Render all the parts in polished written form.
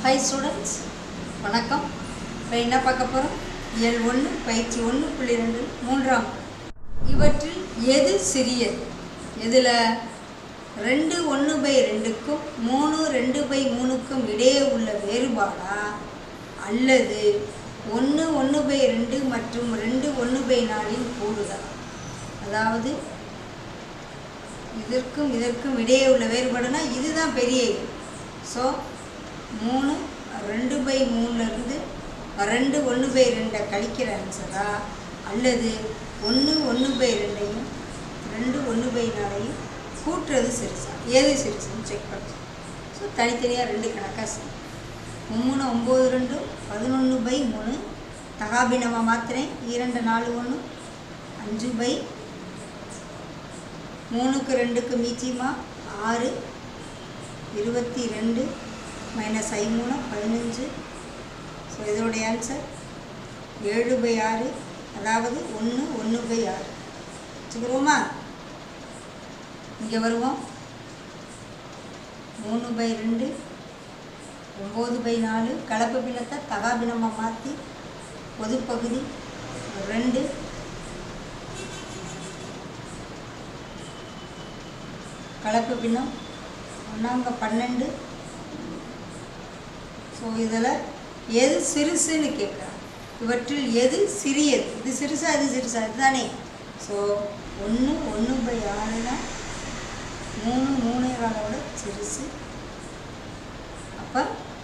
Hi students, வணக்கம். இப்போ என்ன பார்க்க போகிறோம்? இயல் 1 பயிற்சி 1.2 மூன்றாம். இவற்றில் எது சிறியது? இதில் 2 1/2க்கும் 3 2/3க்கும் இடையே உள்ள வேறுபாடா, அல்லது 1 1/2 மற்றும் 2 1/4 கூடுதல்? அதாவது இதற்கும் இடையே உள்ள வேறுபாடுனா இதுதான் பெரிய எண். ஸோ 3 2/3லேருந்து 2 1/2 கழிக்கிற ஆன்சரா, அல்லது 1 1/2 2 1/4 கூட்டுறது சிறுசா? எது சிறுசுன்னு செக் பண்ணு. ஸோ தனித்தனியாக 2 கணக்காக செய்யும். 3 9 2 11/3 தகாபினமாக மாத்திரேன். 2 4 1 5/3 3க்கு 2க்கு மீச்சியமா 6 22 - I3 15. ஸோ இதோடைய ஆன்சர் 7/6, அதாவது 1 1/6 வச்சுக்கிறோமா? இங்கே வருவோம். 3/2 9/4 கலப்பு பின்னத்தை தகாபினமாக மாற்றி பொதுப்பகுதி 2 கலப்பு பின்னம் 1 12. ஸோ இதில் எது சிறுசுன்னு கேட்குறாங்க. இவற்றில் எது சிறியது? இது சிறுசா இது சிறுசா? இதுதானே. ஸோ 1 1/6 தான் 3 3/4 சிறுசு. அப்போ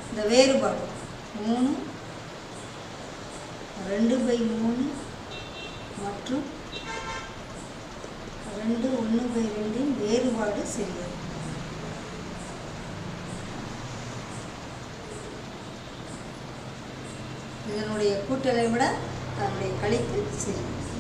இந்த வேறுபாடு 3 2/3 மற்றும் 2 1/2 வேறுபாடு சிறியது. இதனுடைய கூட்டலை விட அதனுடைய கழித்தல் சிறியது.